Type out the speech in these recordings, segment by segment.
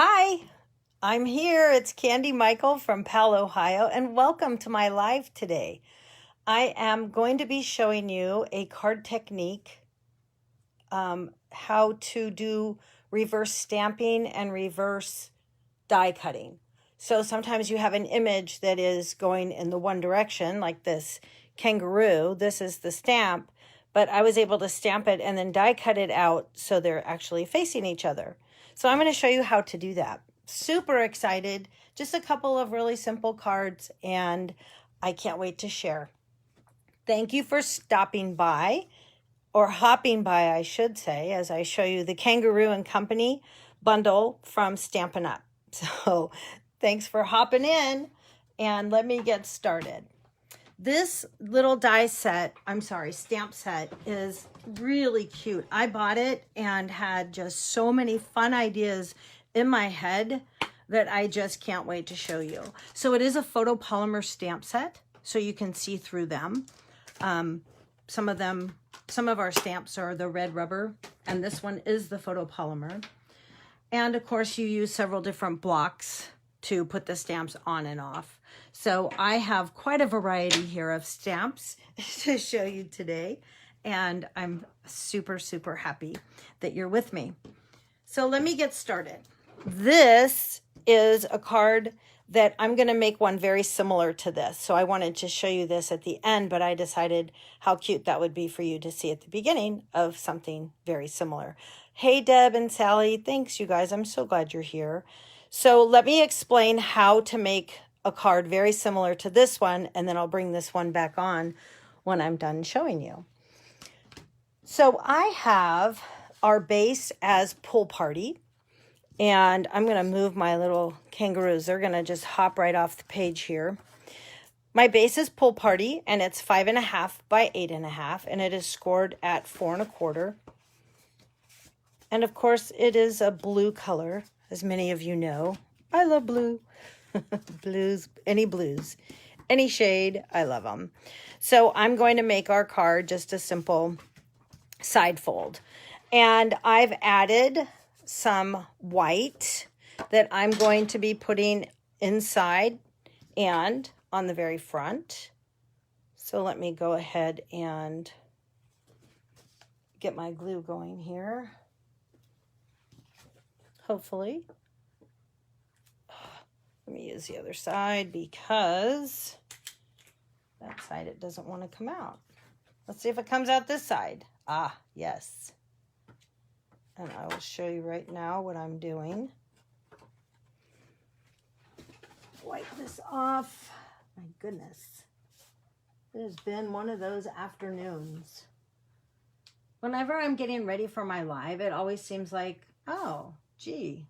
Hi, I'm here. It's Candy Michael from Powell, Ohio, and welcome to my live today. I am going to be showing you a card technique, how to do reverse stamping and reverse die cutting. So sometimes you have an image that is going in the one direction, like this kangaroo. This is the stamp, but I was able to stamp it and then die cut it out so they're actually facing each other. So I'm going to show you how to do that. Super excited. Just a couple of really simple cards, and I can't wait to share. Thank you for stopping by, or hopping by, I should say, as I show you the Kangaroo and Company bundle from Stampin' Up. So thanks for hopping in, and let me get started. This little stamp set is really cute. I bought it and had just so many fun ideas in my head that I just can't wait to show you. So it is a photopolymer stamp set, so you can see through them. Some of our stamps are the red rubber, and this one is the photopolymer. And of course you use several different blocks to put the stamps on and off. So I have quite a variety here of stamps to show you today, and I'm super, super happy that you're with me. So let me get started. This is a card that I'm going to make one very similar to this. So I wanted to show you this at the end, but I decided how cute that would be for you to see at the beginning of something very similar. Hey, Deb and Sally. Thanks, you guys. I'm so glad you're here. So let me explain how to make a card very similar to this one, and then I'll bring this one back on when I'm done showing you. So I have our base as Pool Party, and I'm going to move my little kangaroos. They're going to just hop right off the page here. My base is Pool Party, and it's 5.5 by 8.5, and it is scored at 4.25. And of course, it is a blue color, as many of you know. I love blue. Blues, any shade, I love them. So I'm going to make our card just a simple side fold. And I've added some white that I'm going to be putting inside and on the very front. So let me go ahead and get my glue going here. Hopefully. Let me use the other side because that side it doesn't want to come out. Let's see if it comes out this side. Ah, yes. And I will show you right now what I'm doing. Wipe this off. My goodness. It has been one of those afternoons. Whenever I'm getting ready for my live, it always seems like, oh, gee,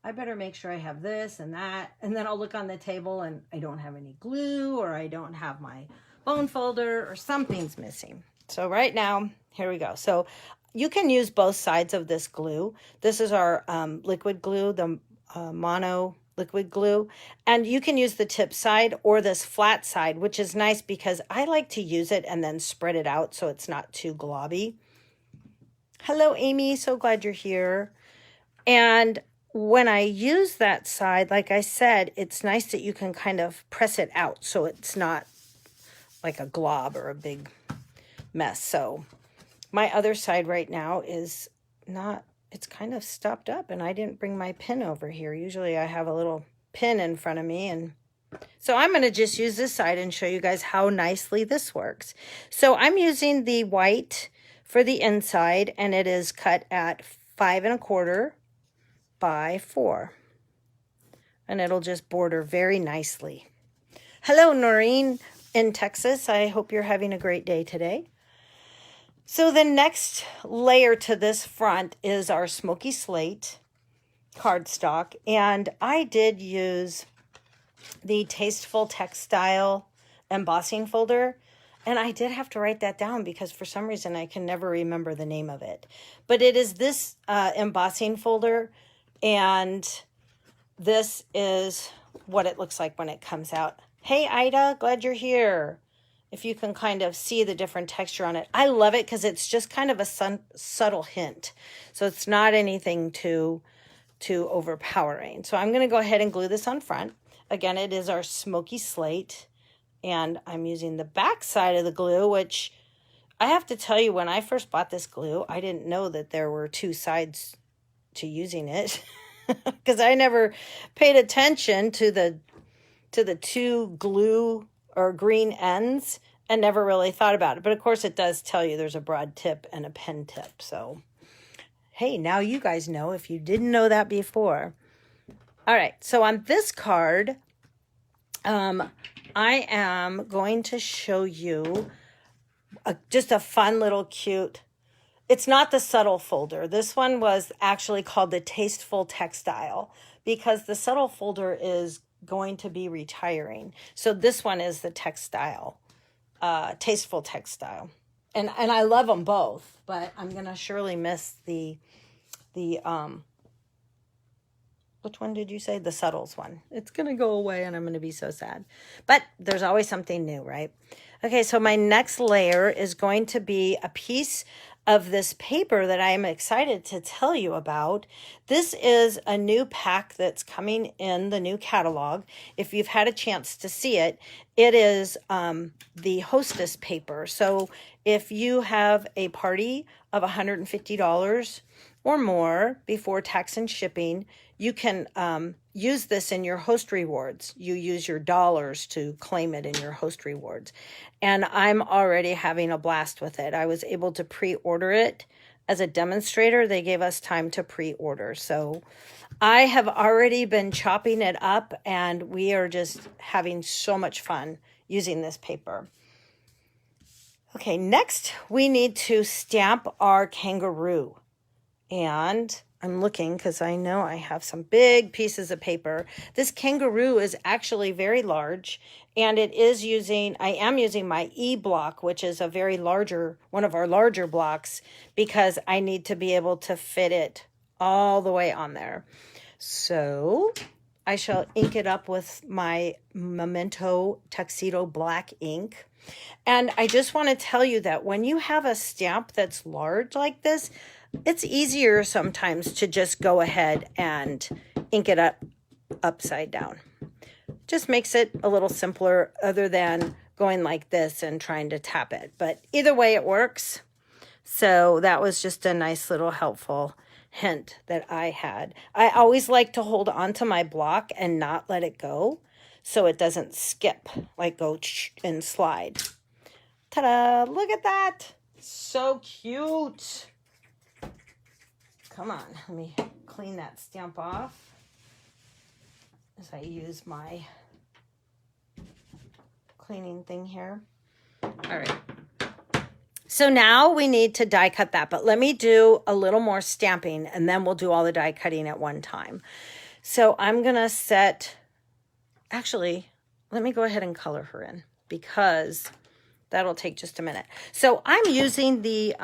I better make sure I have this and that. And then I'll look on the table and I don't have any glue, or I don't have my bone folder, or something's missing. So right now, here we go. So you can use both sides of this glue. This is our liquid glue, the mono liquid glue. And you can use the tip side or this flat side, which is nice because I like to use it and then spread it out so it's not too globby. Hello, Amy. So glad you're here. And when I use that side, like I said, it's nice that you can kind of press it out so it's not like a glob or a big mess. So my other side right now is not, it's kind of stopped up, and I didn't bring my pin over here. Usually I have a little pin in front of me, and so I'm going to just use this side and show you guys how nicely this works. So I'm using the white for the inside, and it is cut at 5.25 by 4, and it'll just border very nicely. Hello, Noreen in Texas. I hope you're having a great day today. So the next layer to this front is our smoky slate cardstock, and I did use the Tasteful Textile embossing folder, and I did have to write that down because for some reason I can never remember the name of it. But it is this embossing folder, and this is what it looks like when it comes out. Hey, Ida, glad you're here. If you can kind of see the different texture on it. I love it because it's just kind of a subtle hint. So it's not anything too too overpowering. So I'm going to go ahead and glue this on front. Again, it is our smoky slate, and I'm using the back side of the glue, which I have to tell you, when I first bought this glue, I didn't know that there were two sides to using it because I never paid attention to the two glue or green ends and never really thought about it. But of course it does tell you there's a broad tip and a pen tip. So, hey, now you guys know if you didn't know that before. All right, so on this card, I am going to show you just a fun little cute, it's not the subtle folder. This one was actually called the Tasteful Textile because the subtle folder is going to be retiring. So this one is the textile, Tasteful Textile. And I love them both, but I'm going to surely miss the which one did you say? The Subtles one. It's going to go away and I'm going to be so sad. But there's always something new, right? Okay, so my next layer is going to be a piece of this paper that I am excited to tell you about. This is a new pack that's coming in the new catalog. If you've had a chance to see it, it is the Hostess paper. So if you have a party of $150 or more before tax and shipping, you can use this in your host rewards. You use your dollars to claim it in your host rewards. And I'm already having a blast with it. I was able to pre-order it as a demonstrator. They gave us time to pre-order. So I have already been chopping it up and we are just having so much fun using this paper. Okay, next we need to stamp our kangaroo. And I'm looking because I know I have some big pieces of paper. This kangaroo is actually very large, and it is I am using my E block, which is a very larger, one of our larger blocks, because I need to be able to fit it all the way on there. So I shall ink it up with my Memento Tuxedo black ink. And I just want to tell you that when you have a stamp that's large like this, it's easier sometimes to just go ahead and ink it up upside down. Just makes it a little simpler other than going like this and trying to tap it. But either way it works. So that was just a nice little helpful hint that I had. I always like to hold onto my block and not let it go so it doesn't skip, like go and slide. Ta-da! Look at that! So cute! Come on, let me clean that stamp off as I use my cleaning thing here. All right. So now we need to die cut that, but let me do a little more stamping and then we'll do all the die cutting at one time. So I'm going to actually, let me go ahead and color her in because that'll take just a minute. So I'm using the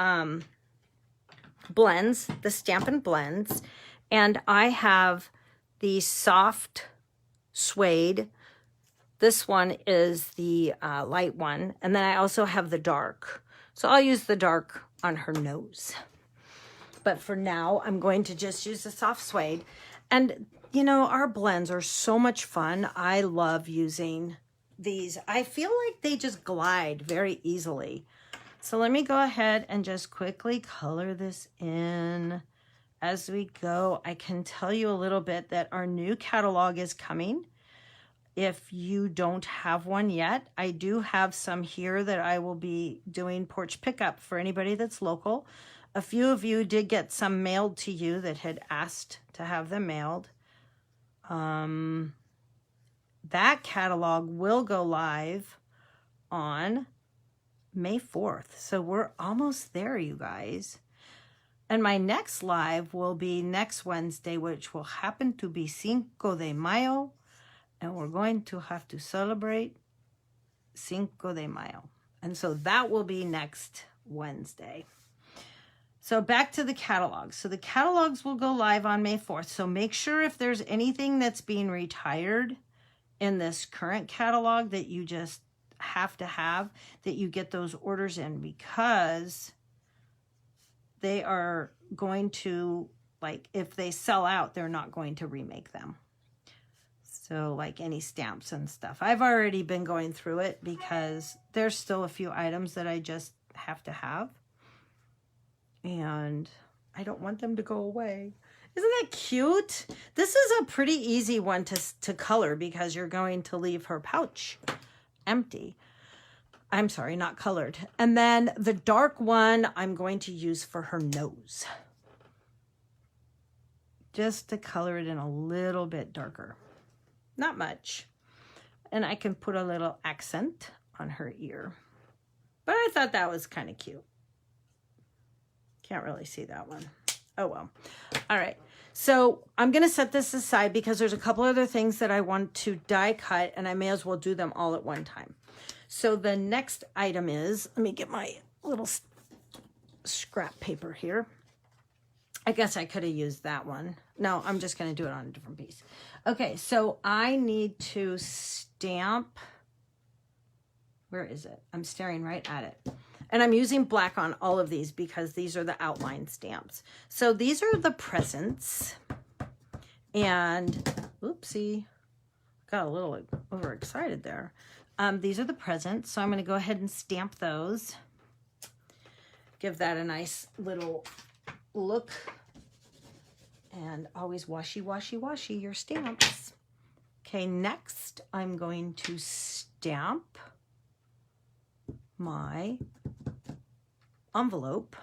blends, the Stampin' Blends, and I have the soft suede. This one is the light one, and then I also have the dark. So I'll use the dark on her nose. But for now, I'm going to just use the soft suede. And, you know, our blends are so much fun. I love using these. I feel like they just glide very easily. So let me go ahead and just quickly color this in as we go. I can tell you a little bit that our new catalog is coming. If you don't have one yet, I do have some here that I will be doing porch pickup for anybody that's local. A few of you did get some mailed to you that had asked to have them mailed. That catalog will go live on May 4th. So we're almost there, you guys. And my next live will be next Wednesday, which will happen to be Cinco de Mayo. And we're going to have to celebrate Cinco de Mayo. And so that will be next Wednesday. So back to the catalog. So the catalogs will go live on May 4th. So make sure if there's anything that's being retired in this current catalog that you just have to have, that you get those orders in, because they are going to like if they sell out, they're not going to remake them. So like any stamps and stuff. I've already been going through it because there's still a few items that I just have to have. And I don't want them to go away. Isn't that cute? This is a pretty easy one to color because you're going to leave her pouch empty. I'm sorry, not colored. And then the dark one I'm going to use for her nose. Just to color it in a little bit darker. Not much. And I can put a little accent on her ear. But I thought that was kind of cute. Can't really see that one. Oh well. All right. So I'm going to set this aside because there's a couple other things that I want to die cut, and I may as well do them all at one time. So the next item is, let me get my little scrap paper here. I guess I could have used that one. No, I'm just going to do it on a different piece. Okay, so I need to stamp. Where is it? I'm staring right at it. And I'm using black on all of these because these are the outline stamps. So these are the presents. And, oopsie, got a little overexcited there. These are the presents. So I'm going to go ahead and stamp those. Give that a nice little look. And always washy, washy, washy your stamps. Okay, next I'm going to stamp my envelope.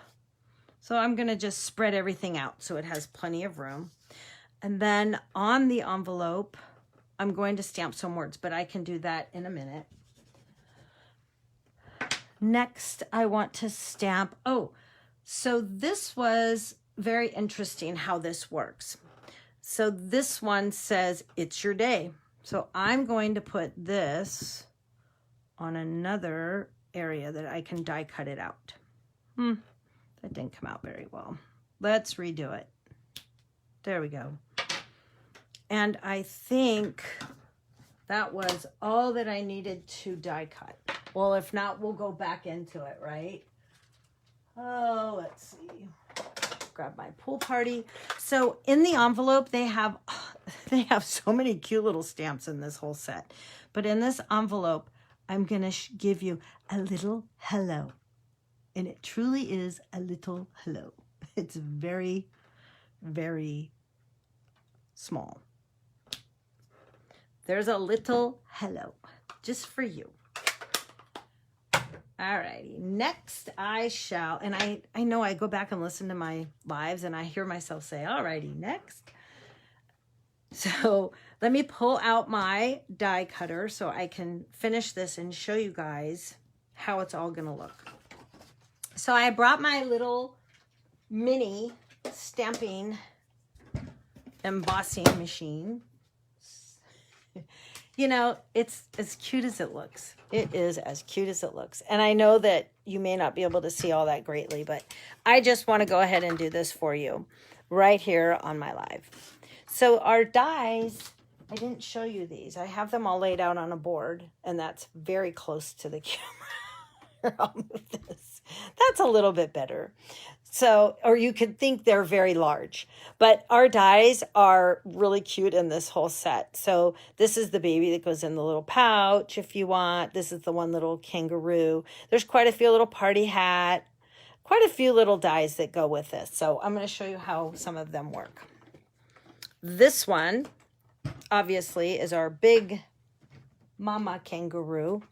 So I'm going to just spread everything out so it has plenty of room. And then on the envelope, I'm going to stamp some words, but I can do that in a minute. Next, I want to stamp, so this was very interesting how this works. So this one says, it's your day. So I'm going to put this on another area that I can die cut it out. That didn't come out very well. Let's redo it. There we go. And I think that was all that I needed to die cut. Well, if not, we'll go back into it, right? Oh, let's see. Grab my pool party. So in the envelope, they have so many cute little stamps in this whole set. But in this envelope, I'm going to give you a little hello. And it truly is a little hello. It's very, very small. There's a little hello just for you. Alrighty, next I shall, and I know I go back and listen to my lives and I hear myself say, alrighty, next. So let me pull out my die cutter so I can finish this and show you guys how it's all gonna look. So I brought my little mini stamping embossing machine. You know, it's as cute as it looks. It is as cute as it looks. And I know that you may not be able to see all that greatly, but I just want to go ahead and do this for you right here on my live. So our dies, I didn't show you these. I have them all laid out on a board, and that's very close to the camera. I'll move this. That's a little bit better. So, or you could think they're very large, but our dies are really cute in this whole set. So this is the baby that goes in the little pouch if you want. This is the one little kangaroo. There's quite a few little party hat, quite a few little dies that go with this. So I'm going to show you how some of them work. This one, obviously, is our big mama kangaroo.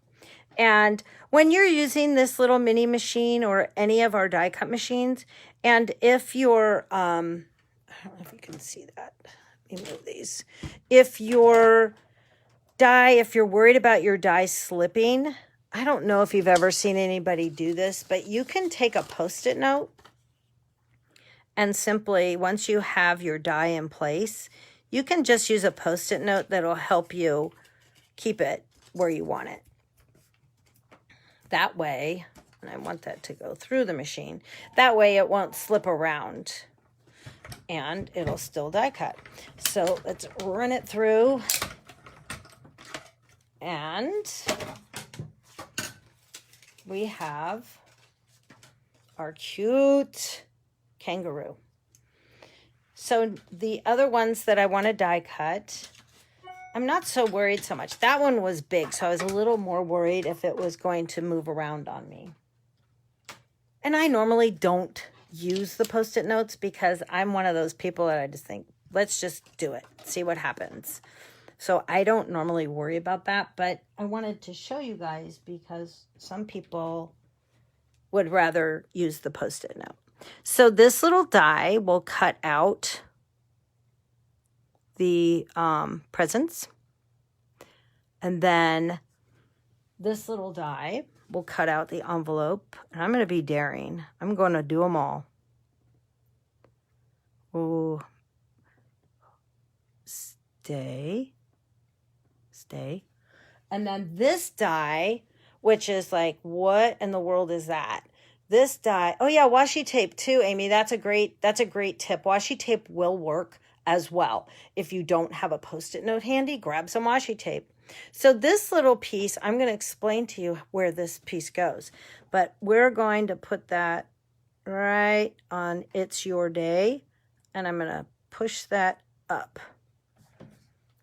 And when you're using this little mini machine or any of our die cut machines, and if you're, I don't know if you can see that. Let me move these. If you're worried about your die slipping, I don't know if you've ever seen anybody do this, but you can take a Post-it note and simply, once you have your die in place, you can just use a Post-it note that'll help you keep it where you want it. That way, and I want that to go through the machine, that way it won't slip around and it'll still die cut. So let's run it through, and we have our cute kangaroo. So the other ones that I want to die cut, I'm not so worried so much. That one was big, so I was a little more worried if it was going to move around on me. And I normally don't use the Post-it notes because I'm one of those people that I just think, let's just do it, see what happens. So I don't normally worry about that, but I wanted to show you guys because some people would rather use the Post-it note. So this little die will cut out the presents. And then this little die will cut out the envelope. And I'm going to be daring. I'm going to do them all. Ooh. Stay. And then this die, which is like, what in the world is that? This die, oh yeah, washi tape too, Amy. That's a great tip. Washi tape will work as well. If you don't have a Post-it note handy, grab some washi tape. So this little piece, I'm going to explain to you where this piece goes. But we're going to put that right on It's Your Day. And I'm going to push that up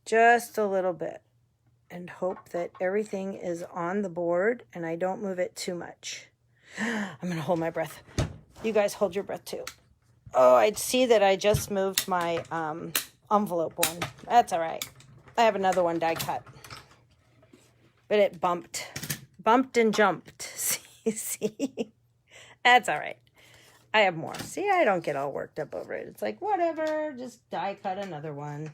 just a little bit. And hope that everything is on the board and I don't move it too much. I'm going to hold my breath. You guys hold your breath too. Oh, I'd see that I just moved my envelope one. That's all right. I have another one die cut. But it bumped and jumped. See? That's all right. I have more. See, I don't get all worked up over it. It's like, whatever, just die cut another one.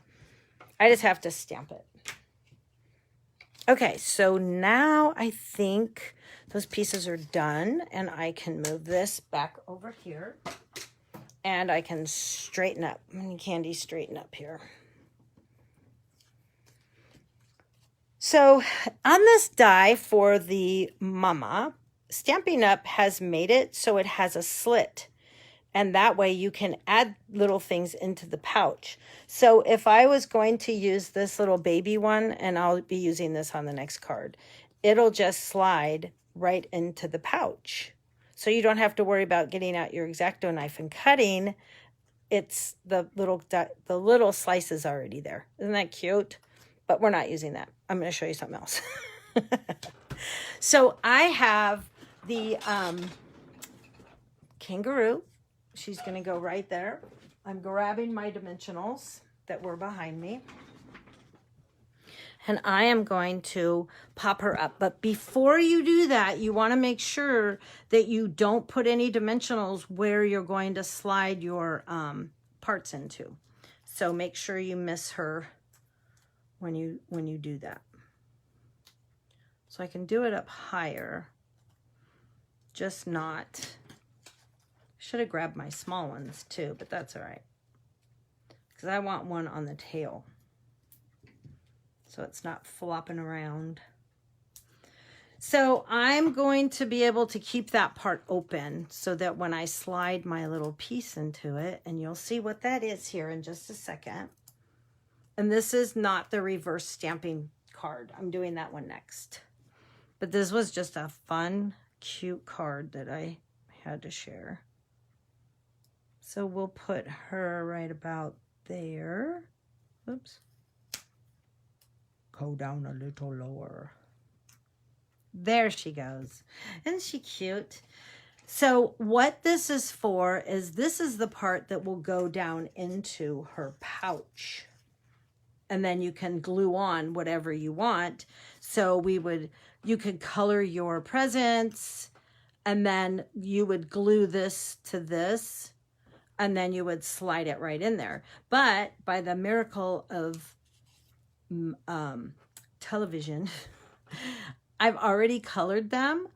I just have to stamp it. Okay, so now I think those pieces are done and I can move this back over here and I can straighten up. Candy, straighten up here. So on this die for the mama, Stampin' Up has made it so it has a slit. And that way you can add little things into the pouch. So if I was going to use this little baby one, and I'll be using this on the next card, it'll just slide right into the pouch. So you don't have to worry about getting out your X-Acto knife and cutting. It's the little slices already there. Isn't that cute? But we're not using that. I'm going to show you something else. So I have the Kangaroo. She's going to go right there. I'm grabbing my dimensionals that were behind me. And I am going to pop her up. But before you do that, you want to make sure that you don't put any dimensionals where you're going to slide your parts into. So make sure you miss her when you do that. So I can do it up higher, just not... Should have grabbed my small ones too, but that's all right. Because I want one on the tail. So it's not flopping around. So I'm going to be able to keep that part open so that when I slide my little piece into it, and you'll see what that is here in just a second. And this is not the reverse stamping card. I'm doing that one next. But this was just a fun, cute card that I had to share. So we'll put her right about there. Oops. Go down a little lower. There she goes. Isn't she cute? So what this is for is this is the part that will go down into her pouch. And then you can glue on whatever you want. So you could color your presents, and then you would glue this to this, and then you would slide it right in there. But by the miracle of television, I've already colored them,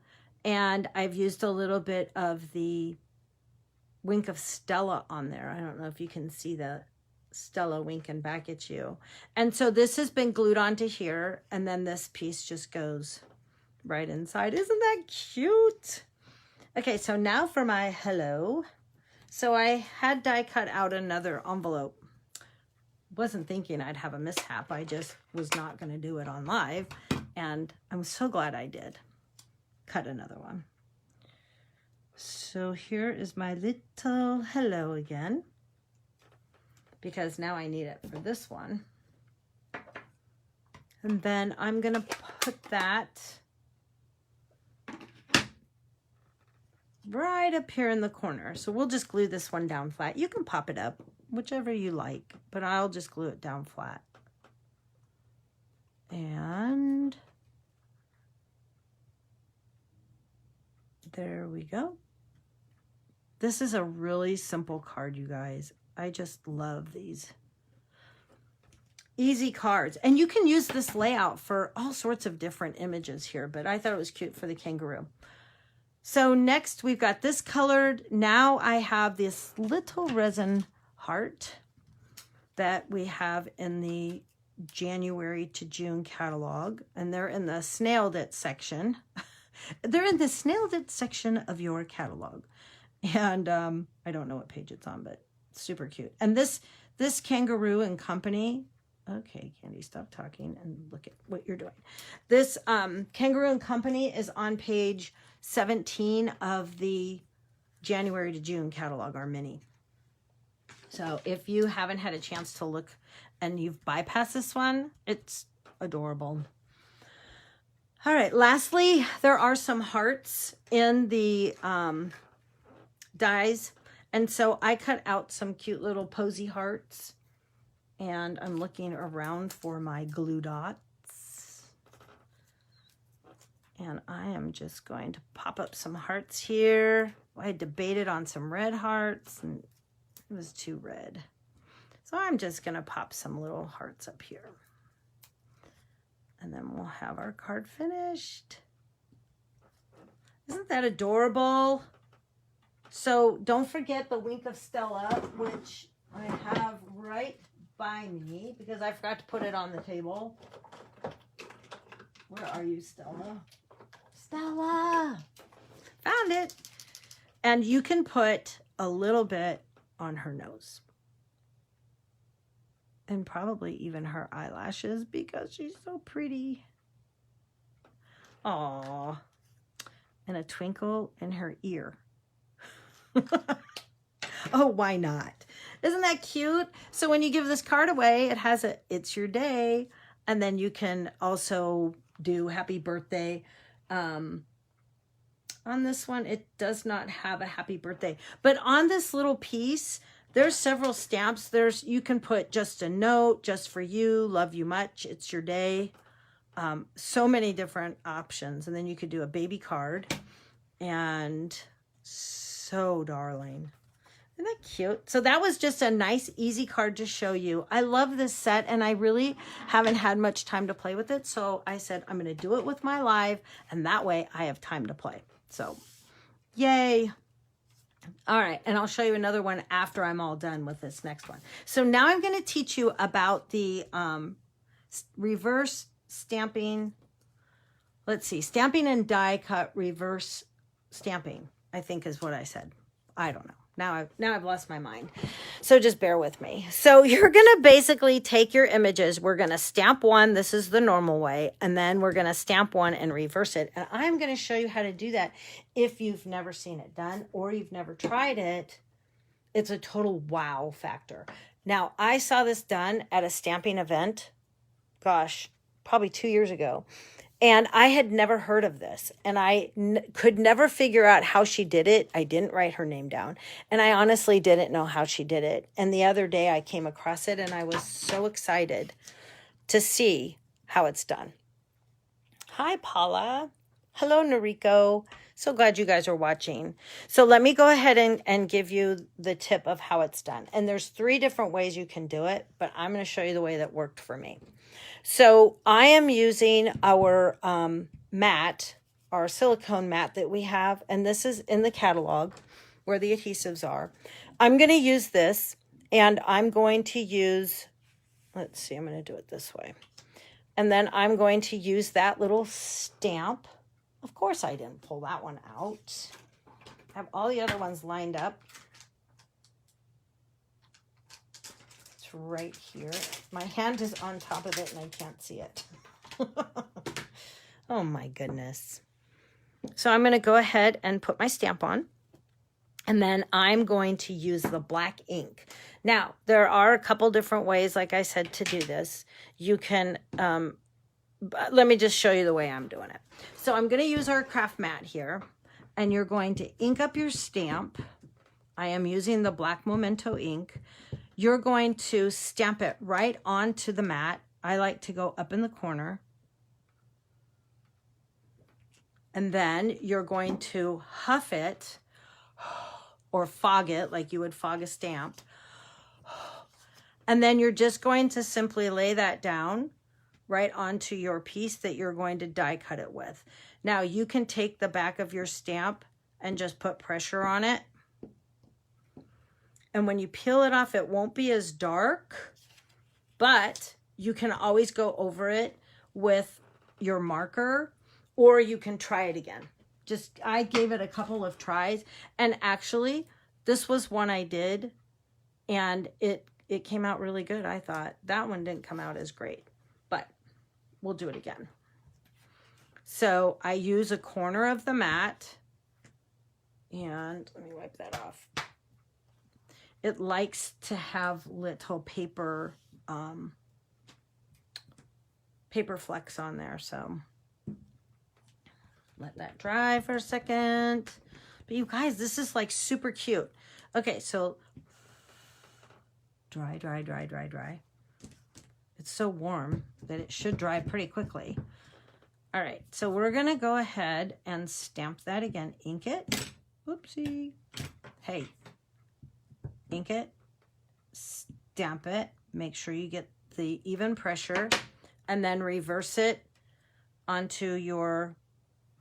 and I've used a little bit of the Wink of Stella on there. I don't know if you can see the Stella winking back at you. And so this has been glued onto here, and then this piece just goes right inside. Isn't that cute? Okay, so now for my hello. So I had die cut out another envelope. Wasn't thinking I'd have a mishap. I just was not going to do it on live. And I'm so glad I did cut another one. So here is my little hello again. because now I need it for this one. And then I'm going to put that right up here in the corner. So we'll just glue this one down flat. You can pop it up, whichever you like, but I'll just glue it down flat. And there we go. This is a really simple card, you guys. I just love these. Easy cards. And you can use this layout for all sorts of different images here, but I thought it was cute for the kangaroo. So next we've got this colored. Now I have this little resin heart that we have in the January to June catalog, and they're in the snailed it section. They're in the snailed it section of your catalog. And I don't know what page it's on, but it's super cute. And this Kangaroo and Company, okay, Candy, stop talking and look at what you're doing. This Kangaroo and Company is on page 17 of the January to June catalog, our mini. So if you haven't had a chance to look and you've bypassed this one, it's adorable. All right, lastly, there are some hearts in the dies. And so I cut out some cute little posy hearts. And I'm looking around for my glue dots. And I am just going to pop up some hearts here. I debated on some red hearts, and it was too red. So I'm just going to pop some little hearts up here. And then we'll have our card finished. Isn't that adorable? So don't forget the Wink of Stella, which I have right by me because I forgot to put it on the table. Where are you, Stella? Stella! Found it! And you can put a little bit on her nose. And probably even her eyelashes because she's so pretty. Aww. And a twinkle in her ear. Oh, why not? Isn't that cute? So when you give this card away, it has a "It's Your Day," and then you can also do happy birthday. On this one, it does not have a happy birthday, but on this little piece, there's several stamps. You can put just a note, just for you, love you much, it's your day. So many different options. And then you could do a baby card, and so darling. Isn't that cute? So that was just a nice, easy card to show you. I love this set, and I really haven't had much time to play with it. So I said, I'm going to do it with my live, and that way I have time to play. So, yay. All right, and I'll show you another one after I'm all done with this next one. So now I'm going to teach you about the reverse stamping. Let's see, stamping and die cut reverse stamping, I think is what I said. I don't know. Now I've lost my mind. So just bear with me. So you're going to basically take your images. We're going to stamp one. This is the normal way. And then we're going to stamp one and reverse it. And I'm going to show you how to do that. If you've never seen it done or you've never tried it, it's a total wow factor. Now, I saw this done at a stamping event, gosh, probably 2 years ago. And I had never heard of this, and I could never figure out how she did it. I didn't write her name down, and I honestly didn't know how she did it. And the other day I came across it, and I was so excited to see how it's done. Hi, Paula. Hello, Noriko. So glad you guys are watching. So let me go ahead and give you the tip of how it's done. And there's 3 different ways you can do it, but I'm going to show you the way that worked for me. So I am using our mat, our silicone mat that we have, and this is in the catalog where the adhesives are. I'm going to use this, and I'm going to use, let's see, I'm going to do it this way. And then I'm going to use that little stamp. Of course I didn't pull that one out. I have all the other ones lined up. Right here. My hand is on top of it and I can't see it. Oh my goodness. So I'm going to go ahead and put my stamp on, and then I'm going to use the black ink. Now, there are a couple different ways, like I said, to do this. You can, let me just show you the way I'm doing it. So I'm going to use our craft mat here, and you're going to ink up your stamp. I am using the black Memento ink. You're going to stamp it right onto the mat. I like to go up in the corner. And then you're going to huff it or fog it like you would fog a stamp. And then you're just going to simply lay that down right onto your piece that you're going to die cut it with. Now you can take the back of your stamp and just put pressure on it. And when you peel it off, it won't be as dark, but you can always go over it with your marker, or you can try it again. I gave it a couple of tries, and actually this was one I did, and it came out really good. I thought that one didn't come out as great, but we'll do it again. So I use a corner of the mat, and let me wipe that off. It likes to have little paper flecks on there, so let that dry for a second. But you guys, this is like super cute. Okay, so dry. It's so warm that it should dry pretty quickly. All right, so we're gonna go ahead and stamp that again. Ink it. Whoopsie. Hey, ink it, stamp it, make sure you get the even pressure, and then reverse it onto your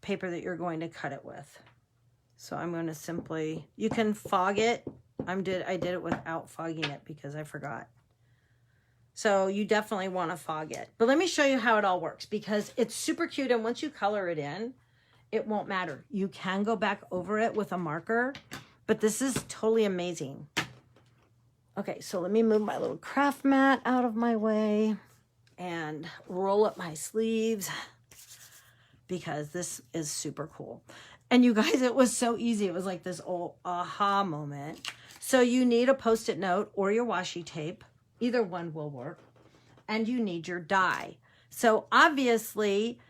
paper that you're going to cut it with. So I'm going to simply, you can fog it. I did it without fogging it because I forgot. So you definitely want to fog it. But let me show you how it all works, because it's super cute, and once you color it in, it won't matter. You can go back over it with a marker, but this is totally amazing. Okay, so let me move my little craft mat out of my way and roll up my sleeves, because this is super cool. And you guys, it was so easy. It was like this old aha moment. So you need a Post-it note or your washi tape. Either one will work. And you need your die. So obviously,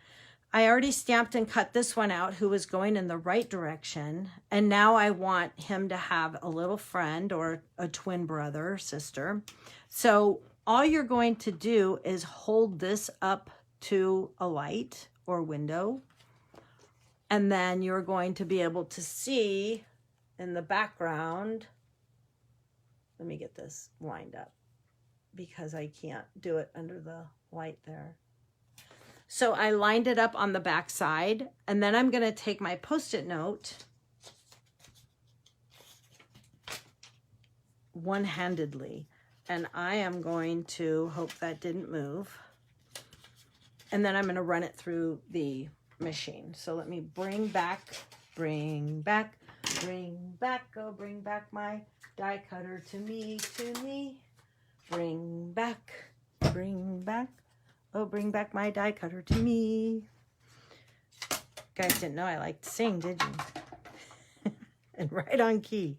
I already stamped and cut this one out who was going in the right direction. And now I want him to have a little friend or a twin brother or sister. So all you're going to do is hold this up to a light or window. And then you're going to be able to see in the background. Let me get this lined up because I can't do it under the light there. So I lined it up on the back side, and then I'm going to take my Post-it note one-handedly, and I am going to hope that didn't move. And then I'm going to run it through the machine. So let me bring back, oh, bring back my die cutter to me. Bring back, oh, bring back my die cutter to me. You guys didn't know I liked to sing, did you? And right on key.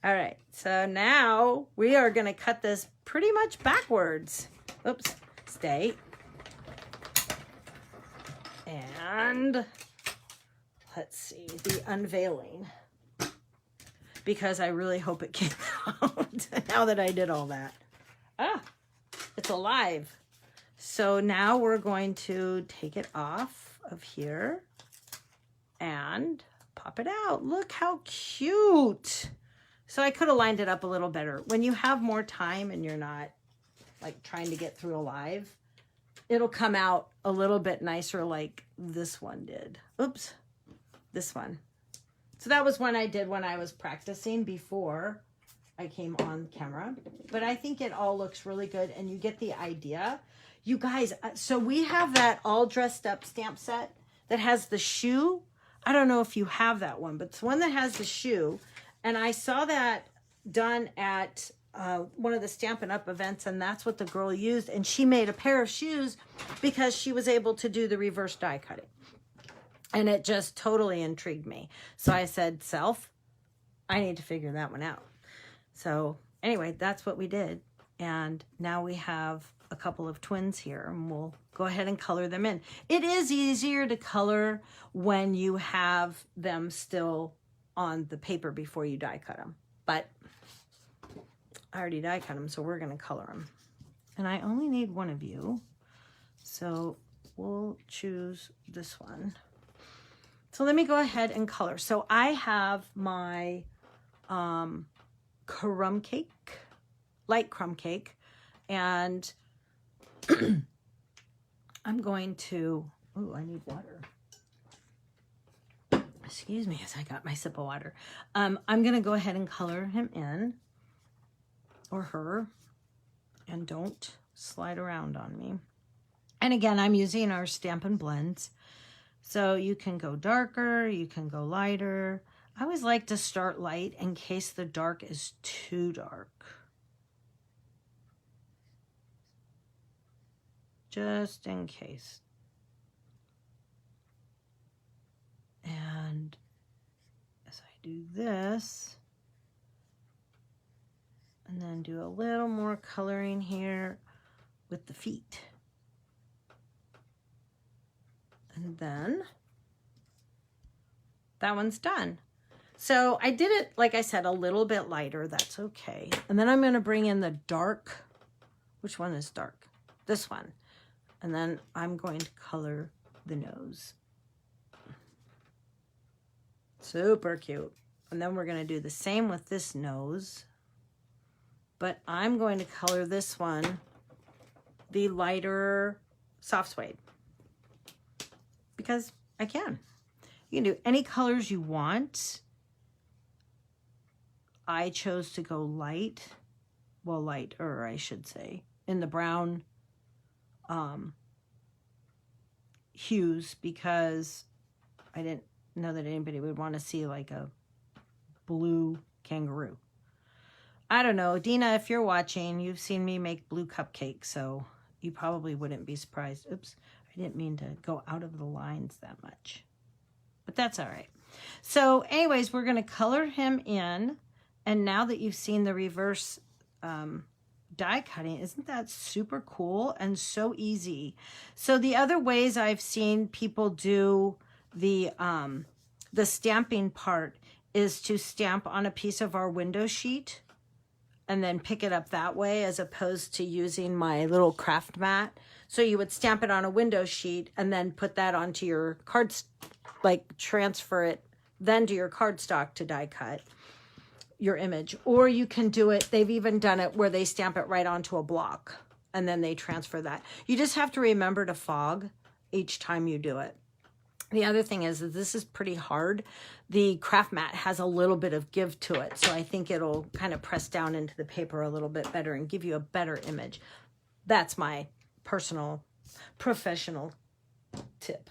All right, so now we are going to cut this pretty much backwards. Oops, stay. And let's see, the unveiling. Because I really hope it came out now that I did all that. Ah, it's alive. So now we're going to take it off of here and pop it out. Look how cute. So I could have lined it up a little better. When you have more time and you're not like trying to get through alive, it'll come out a little bit nicer like this one did. Oops, this one. So that was one I did when I was practicing before I came on camera. But I think it all looks really good and you get the idea. You guys, so we have that all dressed up stamp set that has the shoe. I don't know if you have that one, but it's one that has the shoe. And I saw that done at one of the Stampin' Up events, and that's what the girl used. And she made a pair of shoes because she was able to do the reverse die cutting. And it just totally intrigued me. So I said, self, I need to figure that one out. So anyway, that's what we did. And now we have a couple of twins here, and we'll go ahead and color them in. It is easier to color when you have them still on the paper before you die cut them. But I already die cut them, so we're going to color them. And I only need one of you. So we'll choose this one. So let me go ahead and color. So I have my crumb cake, light crumb cake, and I'm going to, oh, I need water. Excuse me as I got my sip of water. I'm going to go ahead and color him in, or her, and don't slide around on me. And again, I'm using our Stampin' Blends. So you can go darker, you can go lighter. I always like to start light in case the dark is too dark. Just in case. And as I do this, and then do a little more coloring here with the feet. And then that one's done. So I did it, like I said, a little bit lighter. That's okay. And then I'm going to bring in the dark. Which one is dark? This one. And then I'm going to color the nose. Super cute. And then we're going to do the same with this nose. But I'm going to color this one the lighter soft suede. Because I can. You can do any colors you want. I chose to go light. Well, lighter, I should say. In the brown hues, because I didn't know that anybody would want to see like a blue kangaroo. I don't know. Dina, if you're watching, you've seen me make blue cupcakes, so you probably wouldn't be surprised. Oops. I didn't mean to go out of the lines that much, but that's all right. So anyways, we're going to color him in. And now that you've seen the reverse die cutting, isn't that super cool and so easy? So the other ways I've seen people do the stamping part is to stamp on a piece of our window sheet and then pick it up that way, as opposed to using my little craft mat. So you would stamp it on a window sheet and then put that onto your cards, like transfer it then to your cardstock to die cut your image. Or you can do it, they've even done it where they stamp it right onto a block and then they transfer that. You just have to remember to fog each time you do it. The other thing is that this is pretty hard. The craft mat has a little bit of give to it, so I think it'll kind of press down into the paper a little bit better and give you a better image. That's my personal, professional tip.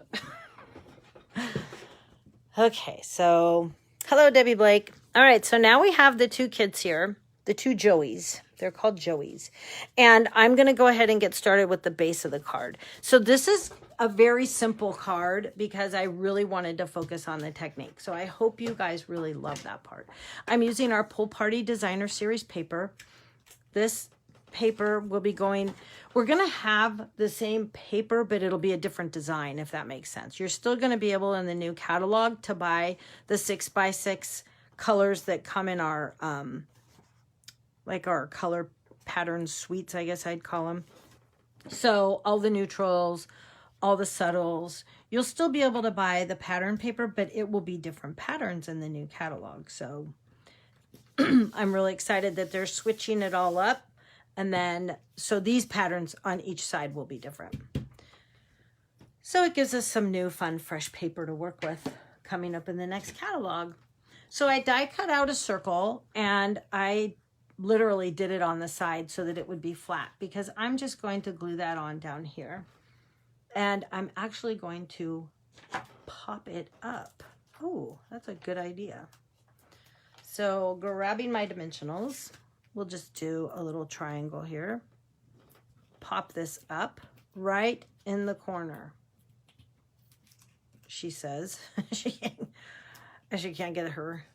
Okay, so hello, Debbie Blake. All right, so now we have the two kids here, the two Joeys. They're called Joeys. And I'm going to go ahead and get started with the base of the card. So this is a very simple card because I really wanted to focus on the technique. So I hope you guys really love that part. I'm using our Pool Party Designer Series paper. This paper will be going, we're going to have the same paper, but it'll be a different design, if that makes sense. You're still going to be able in the new catalog to buy the 6x6 colors that come in our, like our color pattern suites, I guess I'd call them. So all the neutrals, all the subtles, you'll still be able to buy the pattern paper, but it will be different patterns in the new catalog. So I'm really excited that they're switching it all up. And then, so these patterns on each side will be different. So it gives us some new, fun, fresh paper to work with coming up in the next catalog. So I die cut out a circle and I literally did it on the side so that it would be flat, because I'm just going to glue that on down here. And I'm actually going to pop it up. Oh, that's a good idea. So grabbing my dimensionals, we'll just do a little triangle here. Pop this up right in the corner. She says she can't get her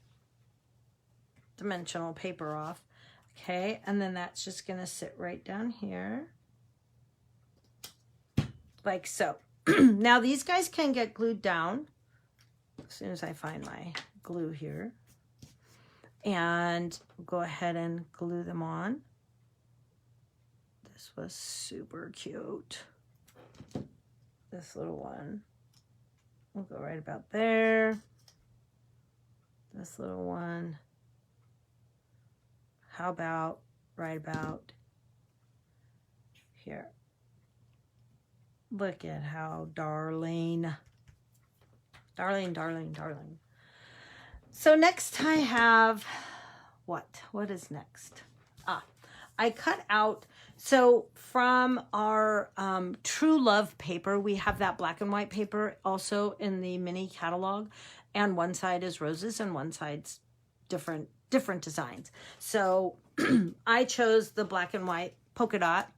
dimensional paper off. Okay, and then that's just going to sit right down here. Like so. Now these guys can get glued down as soon as I find my glue here. And go ahead and glue them on. This was super cute. This little one. We'll go right about there. This little one. How about right about here? Look at how darling. Darling, darling, darling. So next I have, what is next? I cut out, so from our True Love paper, we have that black and white paper also in the mini catalog, and one side is roses and one side's different designs. So I chose the black and white polka dot,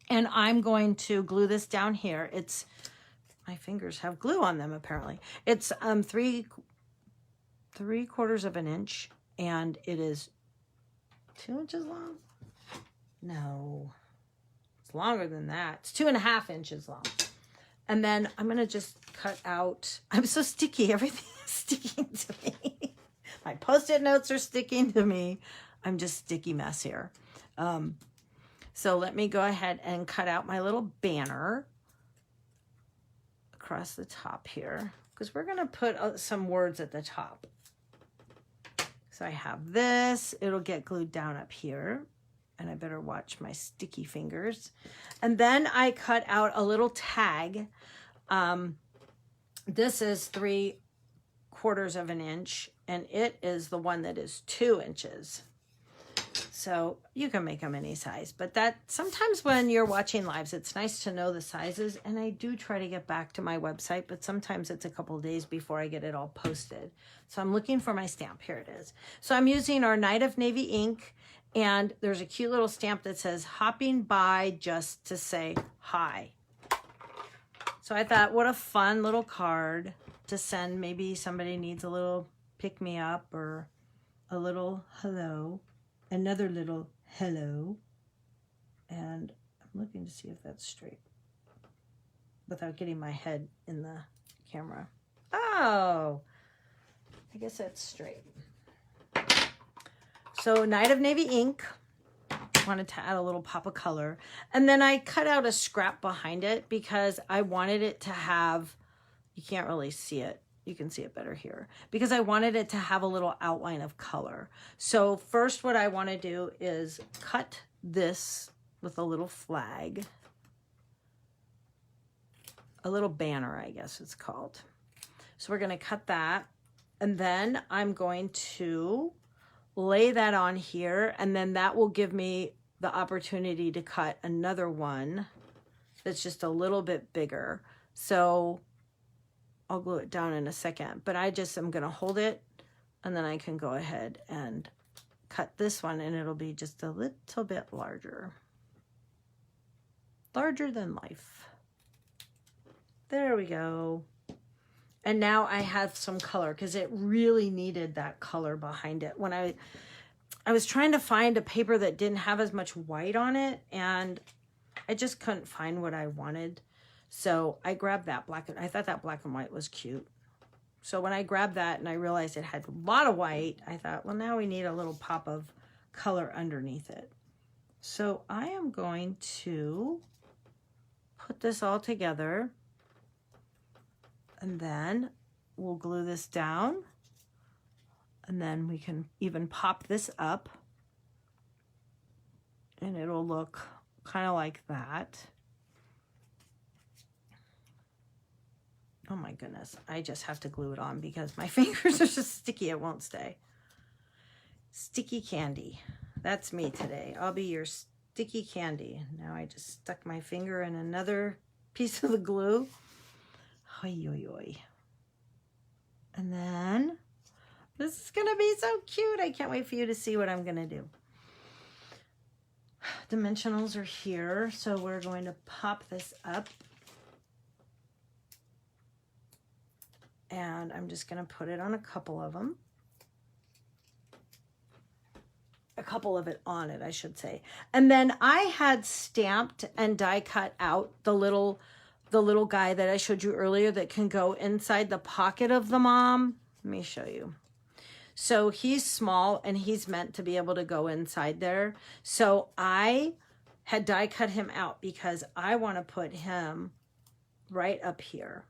and I'm going to glue this down here. It's, my fingers have glue on them apparently. It's 3/4 of an inch, and it is 2 inches long. No, it's longer than that. It's 2.5 inches long. And then I'm going to just cut out, I'm so sticky. Everything is sticking to me. My Post-it notes are sticking to me. I'm just sticky mess here. So let me go ahead and cut out my little banner across the top here, because we're going to put some words at the top. So I have this. It'll get glued down up here. And I better watch my sticky fingers. And then I cut out a little tag. This is 3/4 of an inch, and it is the one that is 2 inches. So you can make them any size, but that sometimes when you're watching lives, it's nice to know the sizes. And I do try to get back to my website, but sometimes it's a couple of days before I get it all posted. So I'm looking for my stamp. Here it is. So I'm using our Night of Navy ink. And there's a cute little stamp that says, hopping by just to say hi. So I thought, what a fun little card to send. Maybe somebody needs a little pick-me-up or a little hello. Another little hello. And I'm looking to see if that's straight without getting my head in the camera. Oh, I guess that's straight. So Night of Navy ink, wanted to add a little pop of color. And then I cut out a scrap behind it because I wanted it to have, you can't really see it. You can see it better here. Because I wanted it to have a little outline of color. So first what I want to do is cut this with a little flag. A little banner, I guess it's called. So we're going to cut that. And then I'm going to lay that on here, and then that will give me the opportunity to cut another one that's just a little bit bigger. So I'll glue it down in a second, but I just am going to hold it, and then I can go ahead and cut this one, and it'll be just a little bit larger. Larger than life. There we go. And now I have some color because it really needed that color behind it. When I was trying to find a paper that didn't have as much white on it, and I just couldn't find what I wanted. So I grabbed that black, and I thought that black and white was cute. So when I grabbed that and I realized it had a lot of white, I thought, well, now we need a little pop of color underneath it. So I am going to put this all together. And then we'll glue this down, and then we can even pop this up, and it'll look kind of like that. Oh my goodness, I just have to glue it on because my fingers are just sticky, it won't stay. Sticky candy, that's me today. I'll be your sticky candy. Now I just stuck my finger in another piece of the glue. Oy, oy, oy. And then this is going to be so cute. I can't wait for you to see what I'm going to do. Dimensionals are here, so we're going to pop this up. And I'm just going to put it on a couple of them. a couple of it on it, I should say. And then I had stamped and die cut out the little guy that I showed you earlier that can go inside the pocket of the mom. Let me show you. So he's small and he's meant to be able to go inside there. So I had die cut him out because I want to put him right up here.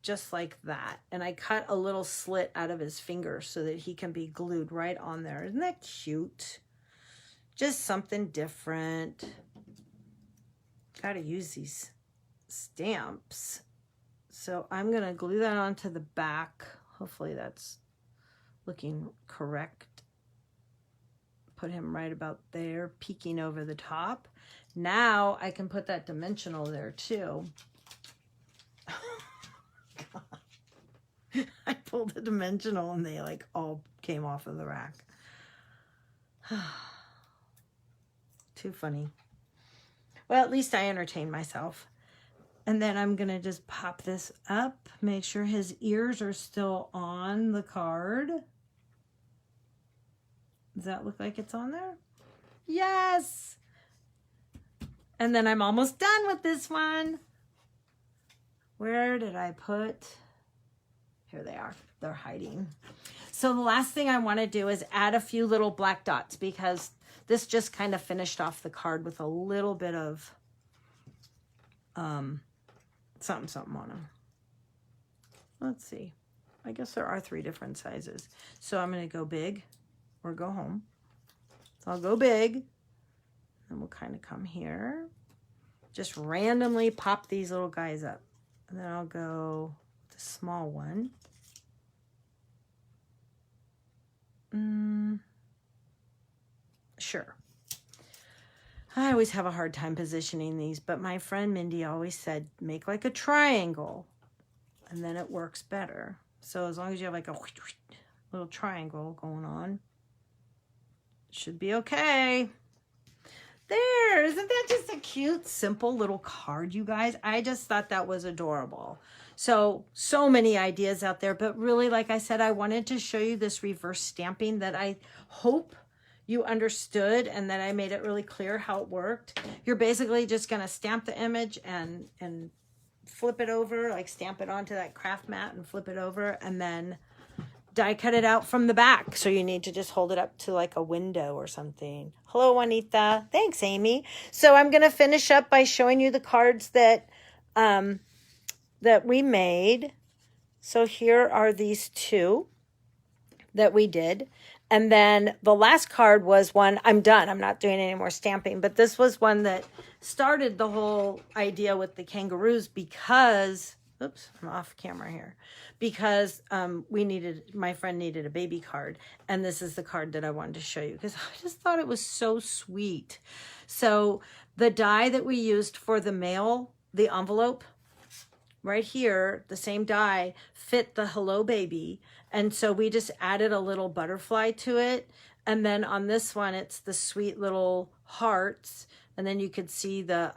Just like that. And I cut a little slit out of his finger so that he can be glued right on there. Isn't that cute? Just something different. Gotta use these stamps. So I'm gonna glue that onto the back. Hopefully that's looking correct. Put him right about there, peeking over the top. Now I can put that dimensional there too. I pulled a dimensional and they like all came off of the rack. Too funny. Well, at least I entertained myself. And then I'm going to just pop this up, make sure his ears are still on the card. Does that look like it's on there? Yes! And then I'm almost done with this one. Where did I put? Here they are. They're hiding. So the last thing I want to do is add a few little black dots because this just kind of finished off the card with a little bit of something on them. Let's see. I guess there are 3 different sizes. So I'm going to go big or go home. So I'll go big. And we'll kind of come here. Just randomly pop these little guys up. And then I'll go the small one. Sure. I always have a hard time positioning these, but my friend Mindy always said, make like a triangle, and then it works better. So as long as you have like a little triangle going on, it should be okay. There, isn't that just a cute, simple little card, you guys? I just thought that was adorable. So many ideas out there, but really, like I said, I wanted to show you this reverse stamping that I hope you understood and that I made it really clear how it worked. You're basically just going to stamp the image and flip it over, like stamp it onto that craft mat and flip it over, and then die cut it out from the back. So you need to just hold it up to like a window or something. Hello, Juanita. Thanks, Amy. So I'm going to finish up by showing you the cards that we made. So here are these 2 that we did. And then the last card was one, I'm done. I'm not doing any more stamping. But this was one that started the whole idea with the kangaroos because, oops, I'm off camera here. Because my friend needed a baby card. And this is the card that I wanted to show you because I just thought it was so sweet. So the die that we used for the mail, the envelope, right here, the same die fit the hello baby. And so we just added a little butterfly to it. And then on this one, it's the sweet little hearts. And then you could see the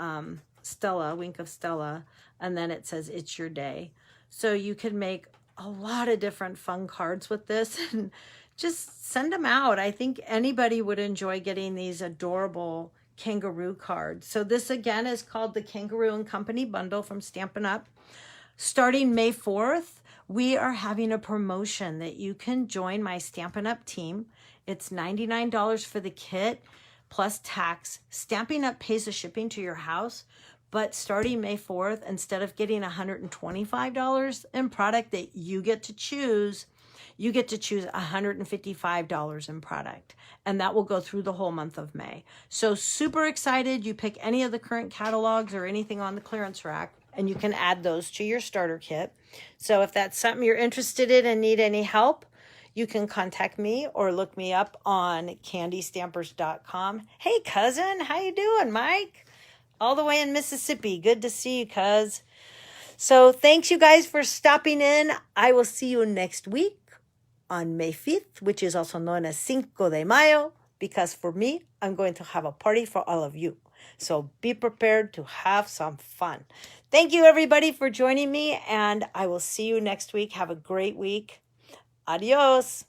Stella, wink of Stella. And then it says, it's your day. So you can make a lot of different fun cards with this and just send them out. I think anybody would enjoy getting these adorable kangaroo cards. So this again is called the Kangaroo and Company Bundle from Stampin' Up. Starting May 4th, we are having a promotion that you can join my Stampin' Up team. It's $99 for the kit plus tax. Stampin' Up pays the shipping to your house, but starting May 4th, instead of getting $125 in product that you get to choose $155 in product. And that will go through the whole month of May. So super excited. You pick any of the current catalogs or anything on the clearance rack, and you can add those to your starter kit. So if that's something you're interested in and need any help, you can contact me or look me up on candystampers.com. Hey, cousin, how you doing, Mike? All the way in Mississippi. Good to see you, cuz. So thanks, you guys, for stopping in. I will see you next week on May 5th, which is also known as Cinco de Mayo, because for me, I'm going to have a party for all of you. So be prepared to have some fun. Thank you, everybody, for joining me, and I will see you next week. Have a great week. Adios.